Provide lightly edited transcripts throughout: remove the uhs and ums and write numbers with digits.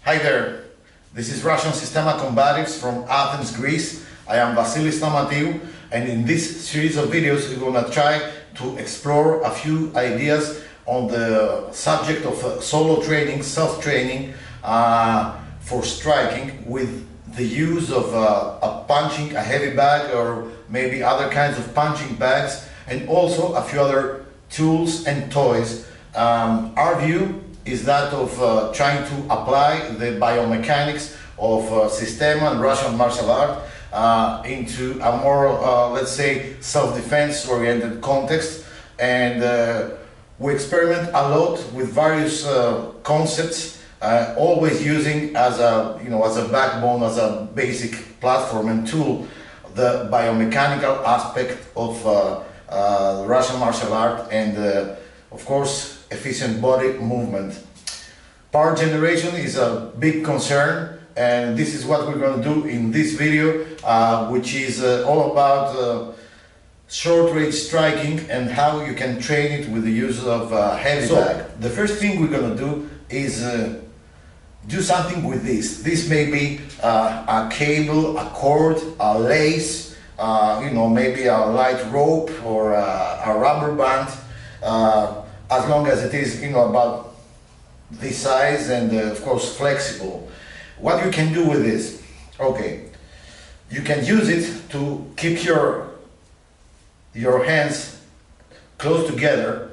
Hi there, this is Russian Sistema Combatives from Athens, Greece. I am Vasilis Stamatiu, and in this series of videos we're going to try to explore a few ideas on the subject of solo training, self-training for striking with the use of a punching, a heavy bag, or maybe other kinds of punching bags, and also a few other tools and toys. Our view is that of trying to apply the biomechanics of Sistema and Russian martial art into a more, let's say, self-defense oriented context, and we experiment a lot with various concepts, always using as a, as a backbone, as a basic platform and tool, the biomechanical aspect of Russian martial art and of course efficient body movement. Power generation is a big concern, and this is what we're going to do in this video, which is all about short range striking and how you can train it with the use of heavy bag. The first thing we're going to do is do something with this. This may be a cable, a cord, a lace, maybe a light rope or a rubber band, as long as it is about this size and of course flexible. What you can do with this, okay, you can use it to keep your hands close together,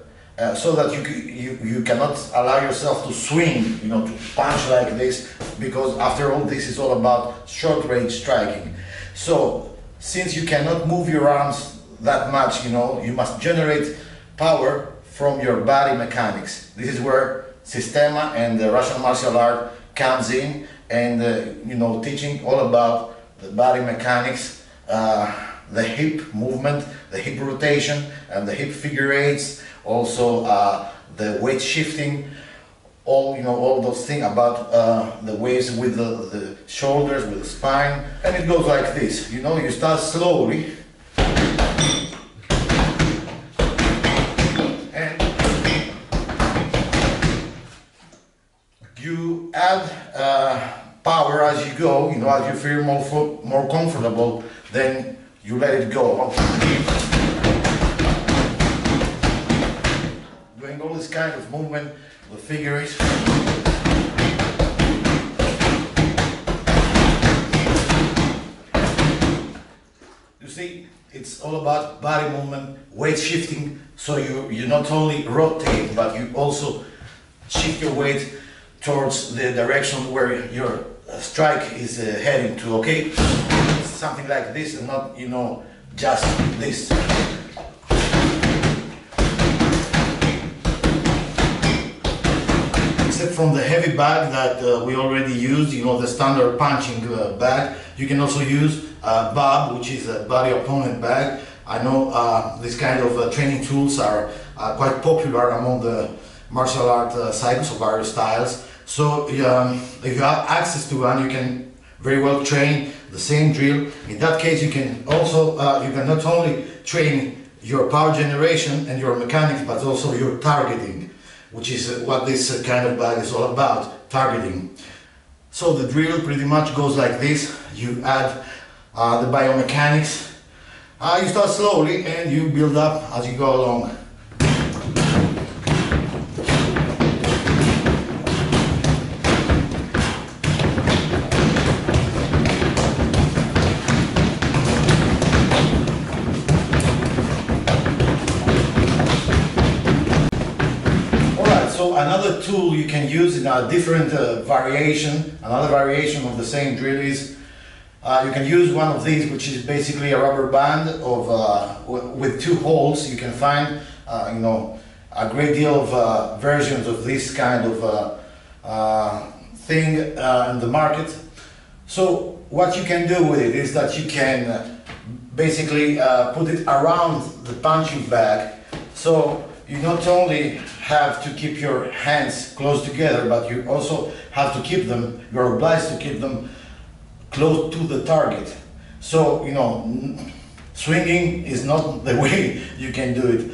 so that you cannot allow yourself to swing, to punch like this, because after all this is all about short range striking. So since you cannot move your arms that much, you must generate power from your body mechanics. This is where Sistema and the Russian martial art comes in, and teaching all about the body mechanics, the hip movement, the hip rotation, and the hip figure eights, also the weight shifting, all those things about the ways with the shoulders, with the spine, and it goes like this. You start slowly, and you add power as you go. As you feel more comfortable, then you let it go. Doing all this kind of movement, the figure eight. You see, it's all about body movement, weight shifting, so you not only rotate, but you also shift your weight towards the direction where your strike is heading to, okay? Something like this, and not, just this. Except from the heavy bag that we already used, the standard punching bag, you can also use a BAB, which is a body opponent bag. I know these kind of training tools are quite popular among the martial art cycles of various styles. So if you have access to one, you can very well train the same drill. In that case, you can also you can not only train your power generation and your mechanics, but also your targeting, which is what this kind of bag is all about, targeting. So the drill pretty much goes like this. You add the biomechanics, you start slowly and you build up as you go along. So another tool you can use in a different variation, another variation of the same drill is you can use one of these, which is basically a rubber band with two holes. You can find a great deal of versions of this kind of thing in the market. So what you can do with it is that you can basically put it around the punching bag. So you not only have to keep your hands close together, but you also have to keep them, you're obliged to keep them close to the target. So, swinging is not the way you can do it.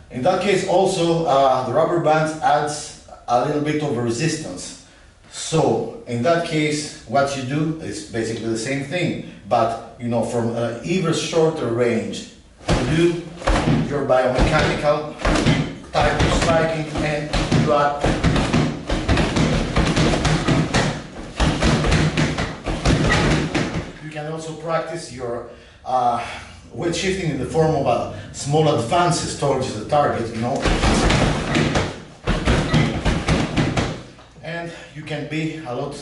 In that case also, the rubber band adds a little bit of resistance. So in that case, what you do is basically the same thing, but you know, from an even shorter range. You do your biomechanical type of striking, and you add you can also practice your weight shifting in the form of small advances towards the target, you know. And you can be a lot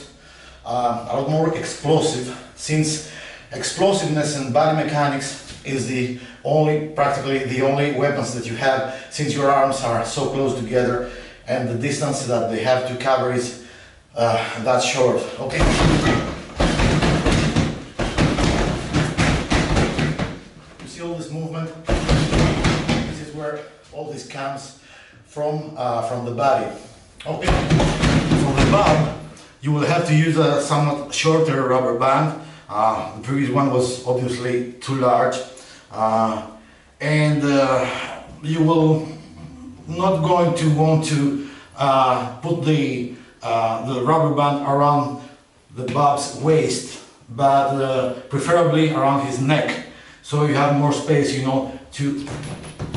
more explosive, since explosiveness and body mechanics is practically the only weapons that you have, since your arms are so close together and the distance that they have to cover is that short. Okay. You see all this movement? This is where all this comes from the body. Okay. For the bob, you will have to use a somewhat shorter rubber band. The previous one was obviously too large, and you will not going to want to put the rubber band around the bob's waist, but preferably around his neck, so you have more space, you know, to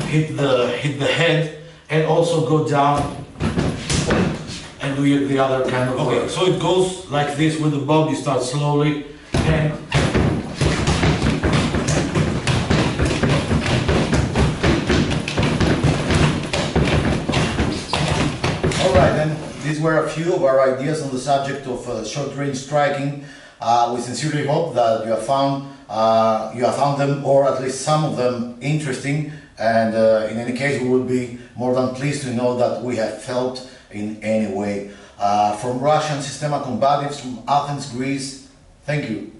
hit the head and also go down and do the other kind of way. So it goes like this with the bob. You start slowly and alright, then these were a few of our ideas on the subject of short range striking. We sincerely hope that you have found them, or at least some of them, interesting, and in any case we would be more than pleased to know that we have helped in any way. From Russian Systema Combatives from Athens, Greece, thank you.